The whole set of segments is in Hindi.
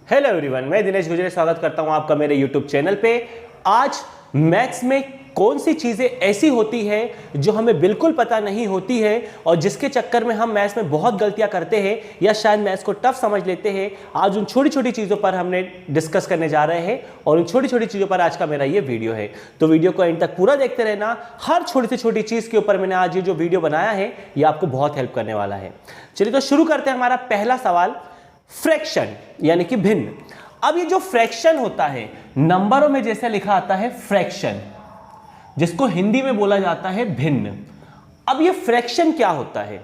हेलो एवरीवन, मैं दिनेश गुजरे स्वागत करता हूं आपका मेरे यूट्यूब चैनल पे। आज मैथ्स में कौन सी चीज़ें ऐसी होती है जो हमें बिल्कुल पता नहीं होती है और जिसके चक्कर में हम मैथ्स में बहुत गलतियां करते हैं या शायद मैथ्स को टफ समझ लेते हैं। आज उन छोटी छोटी चीज़ों पर हमने डिस्कस करने जा रहे हैं और उन छोटी छोटी चीज़ों पर आज का मेरा ये वीडियो है। तो वीडियो को एंड तक पूरा देखते रहना। हर छोटी से छोटी चीज़ के ऊपर मैंने आज ये जो वीडियो बनाया है ये आपको बहुत हेल्प करने वाला है। चलिए तो शुरू करते हैं। हमारा पहला सवाल, फ्रैक्शन यानी कि भिन्न। अब ये जो फ्रैक्शन होता है, नंबरों में जैसे लिखा आता है फ्रैक्शन, जिसको हिंदी में बोला जाता है भिन्न। अब ये फ्रैक्शन क्या होता है?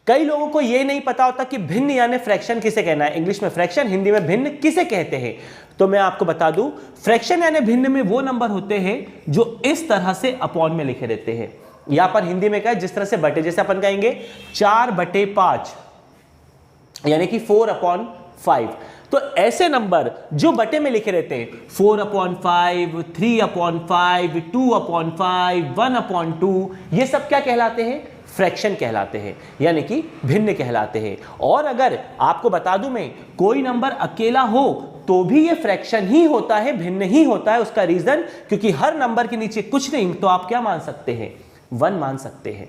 कई लोगों को ये नहीं पता होता कि भिन्न यानी फ्रैक्शन किसे कहना है। इंग्लिश में फ्रैक्शन, हिंदी में भिन्न किसे कहते हैं। तो मैं आपको बता दूं, फ्रैक्शन यानी भिन्न में वो नंबर होते हैं जो इस तरह से अपॉन में लिखे रहते हैं। यहां पर हिंदी में क्या है, जिस तरह से बटे, जैसे अपन कहेंगे 4/5 यानी कि 4/5। तो ऐसे नंबर जो बटे में लिखे रहते हैं 4/5, 3/5, 2/5, 1/2, ये सब क्या कहलाते हैं? फ्रैक्शन कहलाते हैं, यानी कि भिन्न कहलाते हैं। और अगर आपको बता दूं मैं, कोई नंबर अकेला हो तो भी ये फ्रैक्शन ही होता है, भिन्न ही होता है। उसका रीजन, क्योंकि हर नंबर के नीचे कुछ नहीं तो आप क्या मान सकते हैं? 1 मान सकते हैं।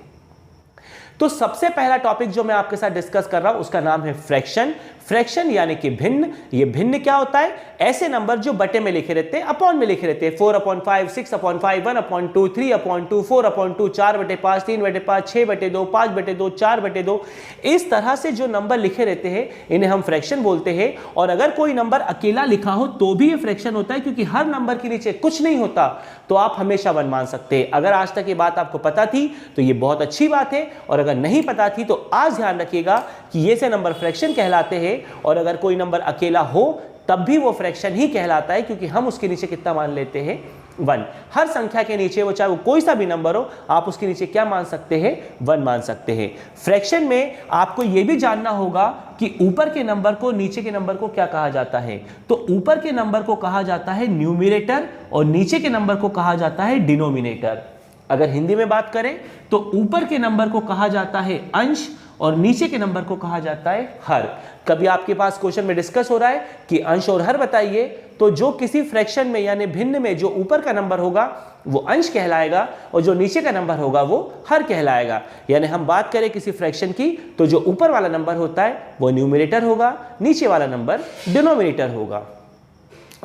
तो सबसे पहला टॉपिक जो मैं आपके साथ डिस्कस कर रहा हूं उसका नाम है फ्रैक्शन। फ्रैक्शन यानी कि भिन्न। ये भिन्न क्या होता है? ऐसे नंबर जो बटे में लिखे रहते हैं, अपॉन में लिखे रहते हैं। 4/5, 6/5, 1/2, 3/2, 4/2, 4/5, 3/5, 6/2, 5/2, 4/2, इस तरह से जो नंबर लिखे रहते हैं इन्हें हम फ्रैक्शन बोलते हैं। और अगर कोई नंबर अकेला लिखा हो तो भी ये फ्रैक्शन होता है, क्योंकि हर नंबर के नीचे कुछ नहीं होता तो आप हमेशा 1 मान सकते हैं। अगर आज तक ये बात आपको पता थी तो ये बहुत अच्छी बात है, और अगर नहीं पता थी तो आज ध्यान रखिएगा कि ये से नंबर फ्रैक्शन कहलाते हैं। और अगर कोई नंबर अकेला हो तब भी वो फ्रैक्शन ही कहलाता है, क्योंकि हम उसके नीचे कितना मान लेते हैं? 1। हर संख्या के नीचे, वो चाहे वो कोई सा भी नंबर हो, आप उसके नीचे क्या मान सकते हैं? 1 मान सकते हैं। फ्रैक्शन में आपको यह भी जानना होगा कि ऊपर के नंबर को, नीचे के नंबर को क्या कहा जाता है। तो ऊपर के नंबर को कहा जाता है न्यूमरेटर और नीचे के नंबर को कहा जाता है डिनोमिनेटर। अगर हिंदी में बात करें तो ऊपर के नंबर को कहा जाता है अंश और नीचे के नंबर को कहा जाता है हर। कभी आपके पास क्वेश्चन में डिस्कस हो रहा है कि अंश और हर बताइए, तो जो किसी फ्रैक्शन में यानी भिन्न में जो ऊपर का नंबर होगा वो अंश कहलाएगा और जो नीचे का नंबर होगा वो हर कहलाएगा। यानी हम बात करें किसी फ्रैक्शन की तो जो ऊपर वाला नंबर होता है वो न्यूमरेटर होगा, नीचे वाला नंबर डिनोमिनेटर होगा।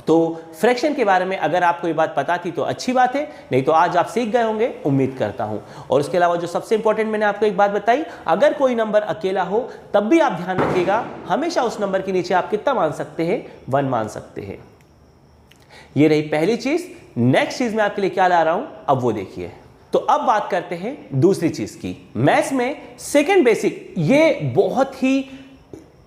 तो फ्रैक्शन के बारे में अगर आपको ये बात पता थी तो अच्छी बात है, नहीं तो आज आप सीख गए होंगे, उम्मीद करता हूं। और उसके अलावा जो सबसे इंपॉर्टेंट मैंने आपको एक बात बताई, अगर कोई नंबर अकेला हो तब भी आप ध्यान रखिएगा, हमेशा उस नंबर के नीचे आप कितना मान सकते हैं? 1 मान सकते हैं। ये रही पहली चीज। नेक्स्ट चीज मैं आपके लिए क्या ला रहा हूं, अब वो देखिए। तो अब बात करते हैं दूसरी चीज की। मैथ्स में सेकेंड बेसिक, ये बहुत ही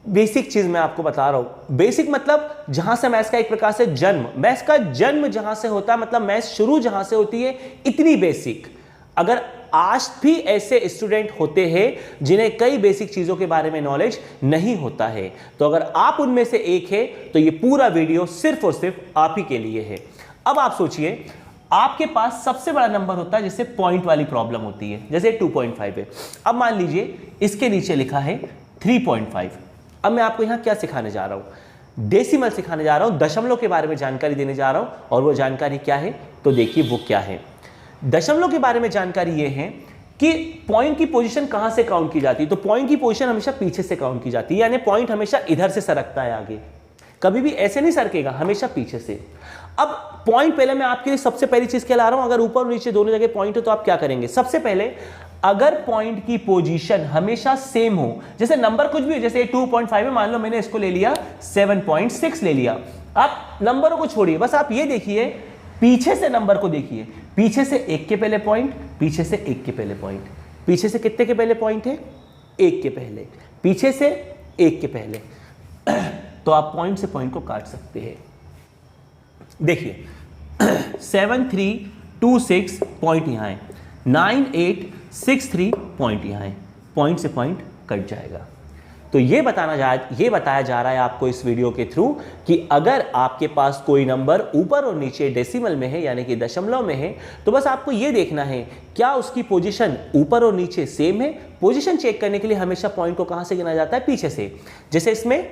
बेसिक चीज मैं आपको बता रहा हूं। बेसिक मतलब जहां से मैथ्स का एक प्रकार से जन्म, मैथ्स का जन्म जहां से होता है, मतलब मैथ्स शुरू जहां से होती है, इतनी बेसिक। अगर आज भी ऐसे स्टूडेंट होते हैं जिन्हें कई बेसिक चीजों के बारे में नॉलेज नहीं होता है, तो अगर आप उनमें से एक है तो ये पूरा वीडियो सिर्फ और सिर्फ आप ही के लिए है। अब आप सोचिए, आपके पास सबसे बड़ा नंबर होता है, जैसे पॉइंट वाली प्रॉब्लम होती है, जैसे 2.5 है। अब मान लीजिए इसके नीचे लिखा है 3.5। अब मैं आपको यहां क्या सिखाने जा रहा हूं? डेसिमल सिखाने जा रहा हूं, दशमलव के बारे में जानकारी देने जा रहा हूं। और वो जानकारी क्या है तो देखिए वो क्या है। दशमलव के बारे में जानकारी ये है कि पॉइंट की पोजीशन कहां से काउंट की जाती है। तो पॉइंट की पोजीशन हमेशा पीछे से काउंट की जाती है, यानी पॉइंट हमेशा इधर से सरकता है आगे, कभी भी ऐसे नहीं सरकेगा, हमेशा पीछे से। अब पॉइंट पहले मैं आपके लिए सबसे पहली चीज क्या ला रहा हूं, अगर ऊपर और नीचे दोनों जगह पॉइंट हो तो आप क्या करेंगे? सबसे पहले अगर पॉइंट की पोजीशन हमेशा सेम हो, जैसे नंबर कुछ भी हो, जैसे 2.5 है, मान लो मैंने इसको ले लिया 7.6 ले लिया। आप नंबरों को छोड़िए, बस आप ये देखिए, पीछे से नंबर को देखिए, पीछे से 1 के पहले पॉइंट, पीछे से 1 के पहले पॉइंट, पीछे से कितने के पहले पॉइंट है? 1 के पहले, पीछे से 1 के पहले। तो आप पॉइंट से पॉइंट को काट सकते हैं। देखिए 7326 पॉइंट यहां है, 9863 पॉइंट यहां है, पॉइंट से पॉइंट कट जाएगा। तो ये बताया जा रहा है आपको इस वीडियो के थ्रू कि अगर आपके पास कोई नंबर ऊपर और नीचे डेसिमल में है, यानी कि दशमलव में है, तो बस आपको ये देखना है क्या उसकी पोजीशन ऊपर और नीचे सेम है। पोजीशन चेक करने के लिए हमेशा पॉइंट को कहां से गिना जाता है? पीछे से। जैसे इसमें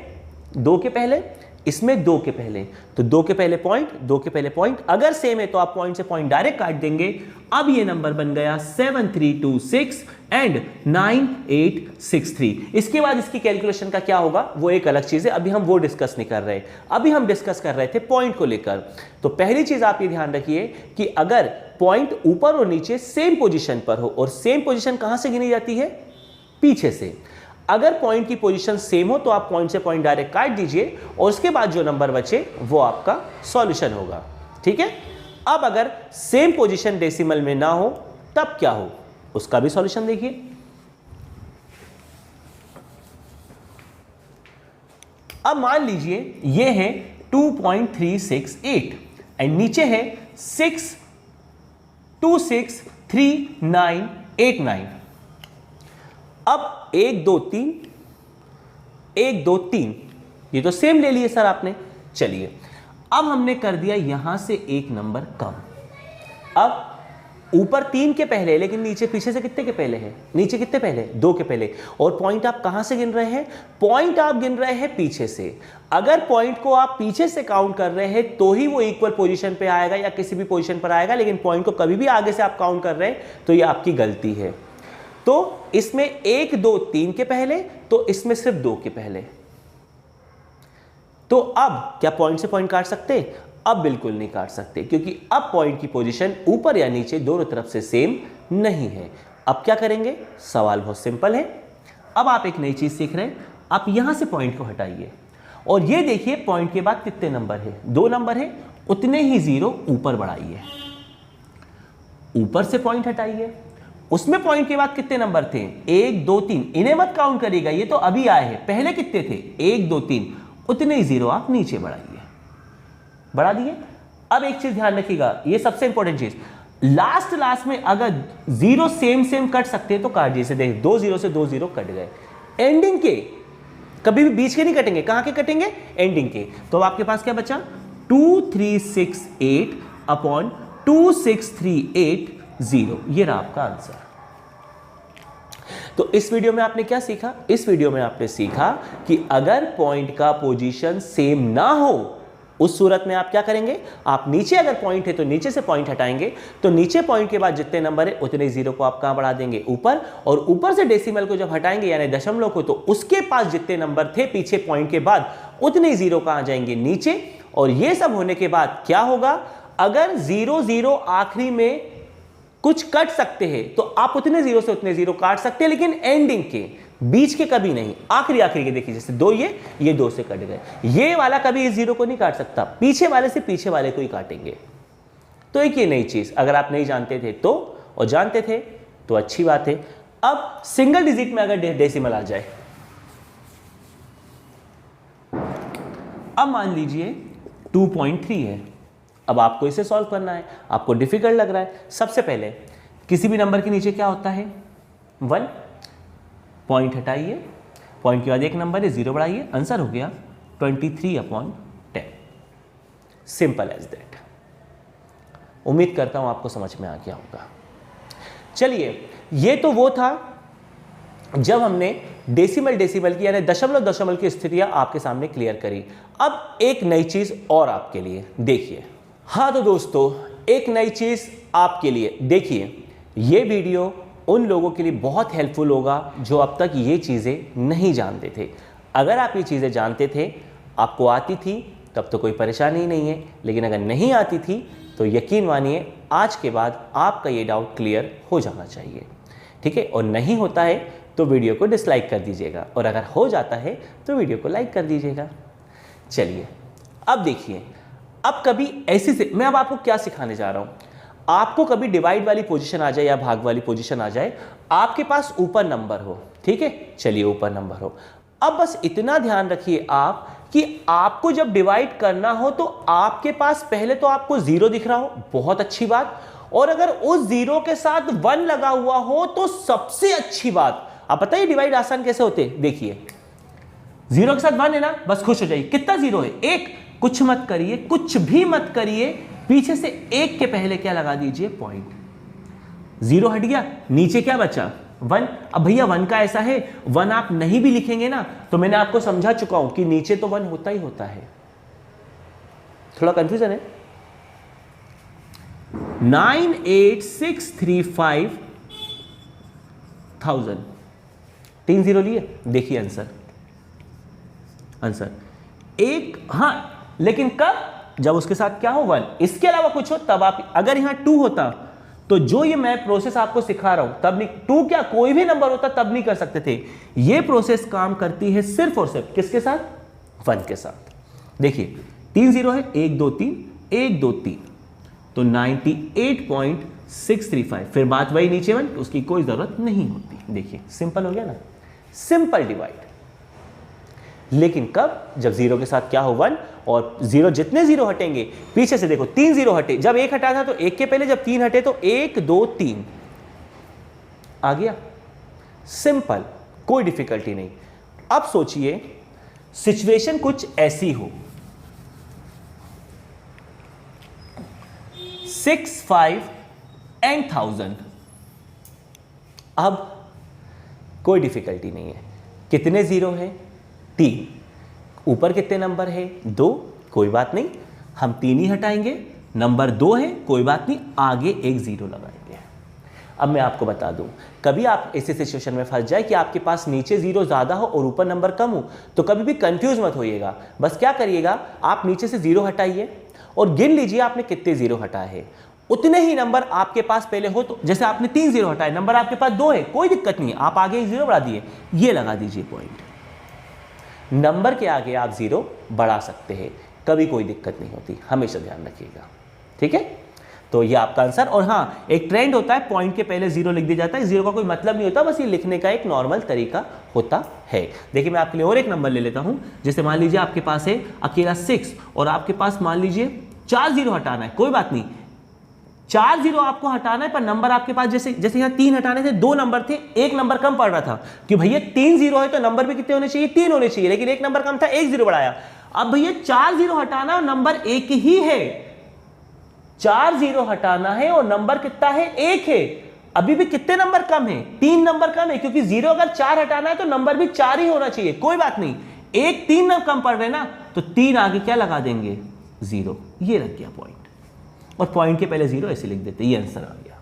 2 के पहले इसमें 2 के पहले, तो 2 के पहले पॉइंट, 2 के पहले पॉइंट, अगर सेम है तो आप पॉइंट से पॉइंट डायरेक्ट काट देंगे। अब ये नंबर बन गया 7326 एंड 9863। इसके बाद इसकी कैलकुलेशन का क्या होगा वो एक अलग चीज है, अभी हम वो डिस्कस नहीं कर रहे। अभी हम डिस्कस कर रहे थे पॉइंट को लेकर। तो पहली चीज आप ये ध्यान रखिए कि अगर पॉइंट ऊपर और नीचे सेम पोजीशन पर हो, और सेम पोजीशन कहां से गिनी जाती है? पीछे से। अगर पॉइंट की पोजीशन सेम हो तो आप पॉइंट से पॉइंट डायरेक्ट काट दीजिए और उसके बाद जो नंबर बचे वो आपका सॉल्यूशन होगा। ठीक है। अब अगर सेम पोजीशन डेसिमल में ना हो तब क्या हो, उसका भी सॉल्यूशन देखिए। अब मान लीजिए ये है 2.368 एंड नीचे है 6263989। अब 1 2 3 1 2 3 ये तो सेम ले लिए सर आपने। चलिए अब हमने कर दिया यहां से एक नंबर कम। अब ऊपर 3 के पहले, लेकिन नीचे पीछे से कितने के पहले है? नीचे कितने पहले? 2 के पहले। और पॉइंट आप कहां से गिन रहे हैं? पॉइंट आप गिन रहे हैं पीछे से। अगर पॉइंट को आप पीछे से काउंट कर रहे हैं तो ही वो इक्वल पोजीशन पे आएगा या किसी भी पोजीशन पर आएगा, लेकिन पॉइंट को कभी भी आगे से आप काउंट कर रहे हैं तो ये आपकी गलती है। तो इसमें 1 2 3 के पहले, तो इसमें सिर्फ 2 के पहले। तो अब क्या पॉइंट से पॉइंट काट सकते? अब बिल्कुल नहीं काट सकते, क्योंकि अब पॉइंट की पोजीशन ऊपर या नीचे दोनों तरफ से सेम नहीं है। अब क्या करेंगे? सवाल बहुत सिंपल है। अब आप एक नई चीज सीख रहे हैं। आप यहां से पॉइंट को हटाइए और ये देखिए पॉइंट के बाद कितने नंबर है? 2 नंबर है। उतने ही 0 ऊपर बढ़ाइए, ऊपर से पॉइंट हटाइए। उसमें पॉइंट के बाद कितने नंबर थे? 1 2 3। इन्हें मत काउंट करिएगा, ये तो अभी आए हैं। पहले कितने थे? 1 2 3। उतने ही 0 आप नीचे बढ़ाइए। बढ़ा दिए। अब एक चीज ध्यान रखिएगा, ये सबसे इंपॉर्टेंट चीज, लास्ट में अगर 0 सेम कट सकते हैं तो काट दीजिए। देख 2 0 से 2 0 कट गए। एंडिंग के कभी भी बीच के नहीं कटेंगे। कहां के कटेंगे? एंडिंग के। तो आपके पास क्या बचा? 2368 अपॉन 26380। ये रहा आपका आंसर। तो इस वीडियो में आपने क्या सीखा? इस वीडियो में आपने सीखा कि अगर पॉइंट का पोजीशन सेम ना हो उस सूरत में आप क्या करेंगे? आप नीचे अगर पॉइंट है तो नीचे से पॉइंट हटाएंगे, तो नीचे पॉइंट के बाद जितने नंबर है उतने 0 को आप कहां बढ़ा देंगे? ऊपर। और ऊपर से डेसिमल को जब हटाएंगे यानी दशमलव को, तो उसके पास जितने नंबर थे पीछे पॉइंट के बाद उतने 0 कहां जाएंगे? नीचे। और ये सब होने के बाद क्या होगा? अगर 0 0 आखिरी में कुछ कट सकते हैं तो आप उतने 0 से उतने 0 काट सकते हैं, लेकिन एंडिंग के, बीच के कभी नहीं। आखिरी के देखिए, जैसे 2 ये 2 से कट गए। ये वाला कभी इस 0 को नहीं काट सकता, पीछे वाले से पीछे वाले को ही काटेंगे। तो एक ये नई चीज अगर आप नहीं जानते थे तो, और जानते थे तो अच्छी बात है। अब सिंगल डिजिट में अगर डेसिमल आ जाए, अब मान लीजिए 2.3 है। अब आपको इसे सॉल्व करना है, आपको डिफिकल्ट लग रहा है। सबसे पहले किसी भी नंबर के नीचे क्या होता है? 1। पॉइंट हटाइए, पॉइंट के बाद एक नंबर है, 0 बढ़ाइए। आंसर हो गया 23/10। Simple as that. उम्मीद करता हूं आपको समझ में आ गया होगा। चलिए, ये तो वो था जब हमने डेसिमल की यानी दशमलव की स्थितियां आपके सामने क्लियर करी। अब एक नई चीज और आपके लिए देखिए। हाँ तो दोस्तों, एक नई चीज आपके लिए देखिए। ये वीडियो उन लोगों के लिए बहुत हेल्पफुल होगा जो अब तक ये चीज़ें नहीं जानते थे। अगर आप ये चीज़ें जानते थे, आपको आती थी, तब तो कोई परेशानी नहीं है। लेकिन अगर नहीं आती थी तो यकीन मानिए आज के बाद आपका ये डाउट क्लियर हो जाना चाहिए। ठीक है। और नहीं होता है तो वीडियो को डिसलाइक कर दीजिएगा, और अगर हो जाता है तो वीडियो को लाइक कर दीजिएगा। चलिए अब देखिए, अब कभी ऐसी से मैं अब आपको क्या सिखाने जा रहा हूँ। आपको कभी डिवाइड वाली पोजीशन आ जाए या भाग वाली पोजीशन आ जाए, आपके पास ऊपर नंबर हो। ठीक है। चलिए ऊपर नंबर हो। अब बस इतना ध्यान रखिए आप कि आपको जब डिवाइड करना हो तो आपके पास पहले तो आपको 0 दिख रहा हो, बहुत अच्छी बात। और अगर उस 0 के साथ 1 लगा हुआ हो तो सबसे अच्छी बात। आप बताइए डिवाइड आसान कैसे होते? देखिए 0 के साथ 1 है ना, बस खुश हो जाइए। कितना 0 है? 1। कुछ मत करिए, कुछ भी मत करिए, पीछे से 1 के पहले क्या लगा दीजिए? पॉइंट। 0 हट गया, नीचे क्या बचा? 1। अब भैया 1 का ऐसा है, 1 आप नहीं भी लिखेंगे ना तो मैंने आपको समझा चुका हूं कि नीचे तो 1 होता ही होता है। थोड़ा कंफ्यूजन है। 98,635,000, 3 जीरो लिए, देखिए आंसर एक, हाँ लेकिन कब, जब उसके साथ क्या हो 1, इसके अलावा कुछ हो तब आप, अगर यहां 2 होता तो जो ये मैं प्रोसेस आपको सिखा रहा हूं तब नहीं, 2 क्या कोई भी नंबर होता तब नहीं कर सकते थे। ये प्रोसेस काम करती है सिर्फ और सिर्फ किसके साथ, 1 के साथ। देखिए 3 जीरो है, 1 2 3, 1 2 3, तो 98.635, फिर बात वही नीचे 1, उसकी कोई जरूरत नहीं होती। देखिए सिंपल हो गया ना, सिंपल डिवाइड। लेकिन कब, जब जीरो के साथ क्या हो 1, और जीरो, जितने जीरो हटेंगे पीछे से, देखो 3 जीरो हटे, जब 1 हटा था तो 1 के पहले, जब 3 हटे तो 1 2 3 आ गया, सिंपल, कोई डिफिकल्टी नहीं। अब सोचिए सिचुएशन कुछ ऐसी हो, 6 5 and 1000, अब कोई डिफिकल्टी नहीं है। कितने जीरो है, 3, ऊपर कितने नंबर है, 2, कोई बात नहीं, हम 3 ही हटाएंगे, नंबर 2 है, कोई बात नहीं, आगे एक जीरो लगाएंगे। अब मैं आपको बता दूं, कभी आप ऐसी सिचुएशन में फंस जाए कि आपके पास नीचे जीरो ज्यादा हो और ऊपर नंबर कम हो, तो कभी भी कंफ्यूज मत होइएगा। बस क्या करिएगा, आप नीचे से जीरो हटाइए और गिन लीजिए आपने कितने जीरो हटाए हैं। उतने ही नंबर आपके पास पहले हो, तो जैसे आपने 3 जीरो हटाए, नंबर आपके पास 2 है, कोई दिक्कत नहीं है, आप आगे एक जीरो बढ़ा दिए, ये लगा दीजिए पॉइंट। नंबर के आगे आप जीरो बढ़ा सकते हैं, कभी कोई दिक्कत नहीं होती, हमेशा ध्यान रखिएगा, ठीक है। तो ये आपका आंसर। और हाँ, एक ट्रेंड होता है, पॉइंट के पहले जीरो लिख दिया जाता है, जीरो का कोई मतलब नहीं होता, बस ये लिखने का एक नॉर्मल तरीका होता है। देखिए मैं आपके लिए और एक नंबर ले लेता हूं, जैसे मान लीजिए आपके पास है अकेला 6 और आपके पास मान लीजिए 4 जीरो हटाना है, कोई बात नहीं, 4 जीरो आपको हटाना है, पर नंबर आपके पास जैसे जैसे यहाँ 3 हटाने थे, 2 नंबर थे, एक नंबर कम पड़ रहा था कि भैया 3 जीरो है तो नंबर भी कितने होने चाहिए, 3 होने चाहिए, लेकिन एक नंबर कम था, एक जीरो बढ़ाया। अब भैया 4 जीरो हटाना और नंबर एक ही है, 4 जीरो हटाना है और नंबर कितना है, 1 है। अभी भी कितने नंबर कम है, 3 नंबर कम है, क्योंकि जीरो अगर 4 हटाना है तो नंबर भी 4 ही होना चाहिए, कोई बात नहीं, एक 3 नंबर कम पड़ रहे ना, तो 3 आगे क्या लगा देंगे, जीरो, ये लग गया पॉइंट, और पॉइंट के पहले जीरो ऐसे लिख देते, ये आंसर आ गया।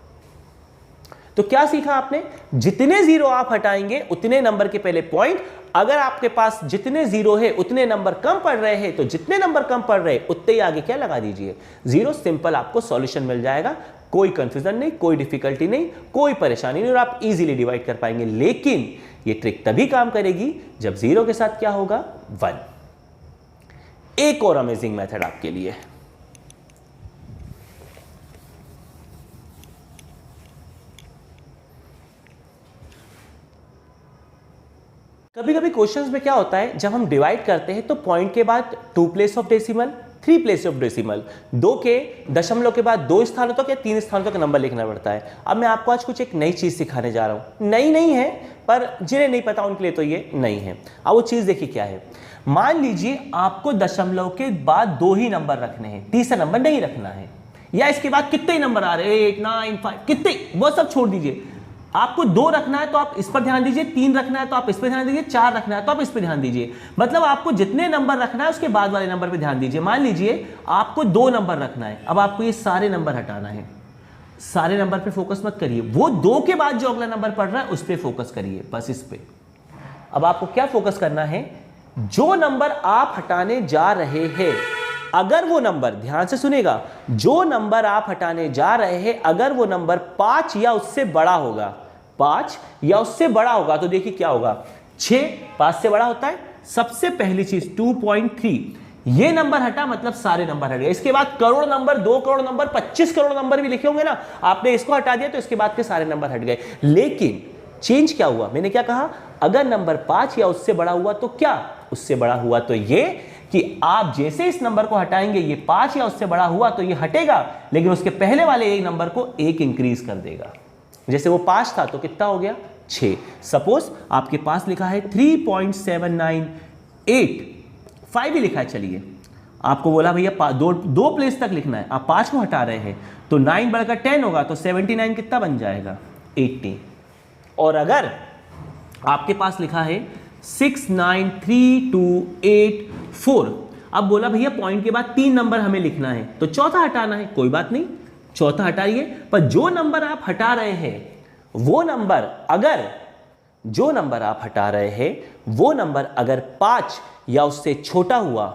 तो क्या सीखा आपने, जितने जीरो आप हटाएंगे उतने नंबर के पहले पॉइंट, अगर आपके पास जितने जीरो है उतने नंबर कम पड़ रहे हैं तो जितने नंबर कम पड़ रहे हैं उतने ही आगे क्या लगा दीजिए, जीरो। सिंपल, आपको सॉल्यूशन मिल जाएगा, कोई कंफ्यूजन नहीं, कोई डिफिकल्टी नहीं, कोई परेशानी नहीं, और आप इजीली डिवाइड कर पाएंगे। लेकिन ये ट्रिक तभी काम करेगी जब जीरो के साथ क्या होगा, 1। एक और अमेजिंग मेथड आपके लिए, कभी कभी क्वेश्चंस में क्या होता है, जब हम डिवाइड करते हैं तो पॉइंट के बाद 2 place of decimal, 3 place of decimal, 2 के दशमलव के बाद 2 स्थानों तक या 3 स्थानों तक नंबर लिखना पड़ता है। अब मैं आपको आज कुछ एक नई चीज सिखाने जा रहा हूं, नई नहीं है पर जिन्हें नहीं पता उनके लिए तो ये नई है। अब वो चीज देखिए क्या है, मान लीजिए आपको दशमलव के बाद 2 ही नंबर रखने हैं, तीसरा नंबर नहीं रखना है, या इसके बाद कितने ही नंबर आ रहे हैं, 8 9 5 कितने, वो सब छोड़ दीजिए, आपको 2 रखना है तो आप इस पर ध्यान दीजिए, 3 रखना है तो आप इस पर ध्यान दीजिए, 4 रखना है तो आप इस पर ध्यान दीजिए। मतलब आपको जितने नंबर रखना है उसके बाद वाले नंबर पे ध्यान दीजिए। मान लीजिए आपको 2 नंबर रखना है, अब आपको ये सारे नंबर हटाना है, सारे नंबर पे फोकस मत करिए, वो 2 के बाद जो अगला नंबर पड़ रहा है उस पर फोकस करिए, बस इस पे। अब आपको क्या फोकस करना है, जो नंबर आप हटाने जा रहे हैं, अगर वो नंबर, ध्यान से सुनेगा, जो नंबर आप हटाने जा रहे हैं अगर वो नंबर 5 या उससे बड़ा होगा, 5 या उससे बड़ा होगा, तो देखिए क्या होगा, 6 5 से बड़ा होता है, सबसे पहली चीज 2.3, ये नंबर हटा मतलब सारे नंबर हट गए। इसके बाद crore number, 2 crore number, 25 crore number भी लिखे होंगे ना, आपने इसको हटा दिया तो इसके बाद के सारे नंबर हट गए। लेकिन चेंज क्या हुआ, मैंने क्या कहा, अगर नंबर 5 या उससे बड़ा हुआ तो क्या, उससे बड़ा हुआ तो ये कि आप जैसे इस नंबर को हटाएंगे, ये 5 या उससे बड़ा हुआ तो ये हटेगा, लेकिन उसके पहले वाले एक नंबर को 1 इंक्रीज कर देगा। जैसे वो 5 था तो कितना हो गया, 6। सपोज आपके पास लिखा है 3.798, 5 ही लिखा है, चलिए आपको बोला भैया दो प्लेस तक लिखना है, आप 5 को हटा रहे हैं तो 9 बढ़कर 10 होगा, तो 79 कितना बन जाएगा, 80। और अगर आपके पास लिखा है 69328 4, अब बोला भैया पॉइंट के बाद 3 नंबर हमें लिखना है, तो चौथा हटाना है, कोई बात नहीं, चौथा हटाइए। पर जो नंबर आप हटा रहे हैं वो नंबर अगर जो नंबर आप हटा रहे हैं वो नंबर अगर 5 या उससे छोटा हुआ,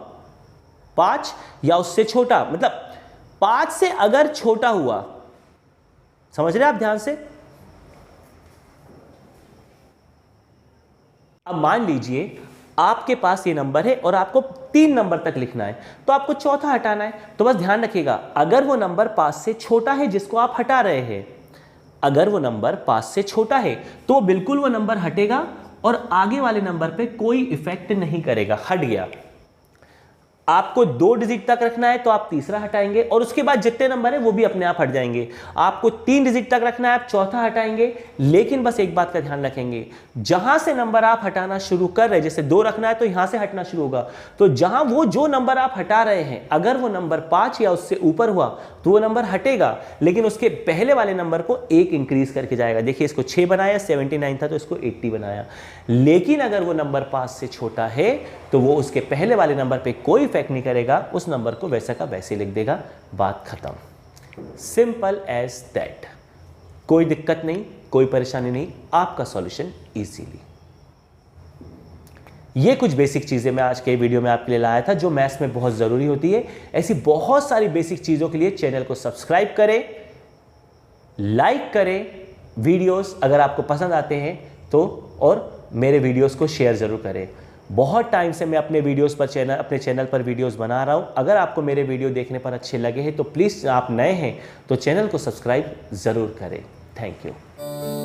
5 या उससे छोटा, मतलब 5 से अगर छोटा हुआ, समझ रहे आप ध्यान से। अब मान लीजिए आपके पास ये नंबर है और आपको 3 नंबर तक लिखना है, तो आपको चौथा हटाना है। तो बस ध्यान रखिएगा, अगर वो नंबर 5 से छोटा है जिसको आप हटा रहे हैं, अगर वो नंबर 5 से छोटा है तो बिल्कुल वो नंबर हटेगा और आगे वाले नंबर पे कोई इफेक्ट नहीं करेगा, हट गया। आपको 2 डिजिट तक रखना है तो आप तीसरा हटाएंगे और उसके बाद जितने नंबर है वो भी अपने आप हट जाएंगे। आपको 3 डिजिट तक रखना है, आप चौथा हटाएंगे। लेकिन बस एक बात का ध्यान रखेंगे, जहां से नंबर आप हटाना शुरू कर रहे हैं, जैसे 2 रखना है तो यहां से हटना शुरू होगा, तो जहां वो जो नंबर आप हटा रहे हैं अगर वो नंबर 5 या उससे ऊपर हुआ तो वो नंबर हटेगा, लेकिन उसके पहले वाले नंबर को 1 इंक्रीज करके जाएगा। देखिए इसको 6 बनाया, 79 था तो इसको 80 बनाया। लेकिन अगर वो नंबर 5 से छोटा है तो वो उसके पहले वाले नंबर पे कोई इफेक्ट नहीं करेगा, उस नंबर को वैसा का वैसे लिख देगा, बात खत्म। सिंपल एज दैट, कोई दिक्कत नहीं, कोई परेशानी नहीं, आपका सॉल्यूशन इजीली। ये कुछ बेसिक चीजें मैं आज के वीडियो में आपके लिए लाया था जो मैथ्स में बहुत जरूरी होती है। ऐसी बहुत सारी बेसिक चीजों के लिए चैनल को सब्सक्राइब करें, लाइक करें, वीडियोस अगर आपको पसंद आते हैं तो, और मेरे वीडियोस को शेयर जरूर करें। बहुत टाइम से मैं अपने वीडियोस पर अपने चैनल पर वीडियोस बना रहा हूं। अगर आपको मेरे वीडियो देखने पर अच्छे लगे हैं तो प्लीज़, आप नए हैं तो चैनल को सब्सक्राइब ज़रूर करें। Thank you.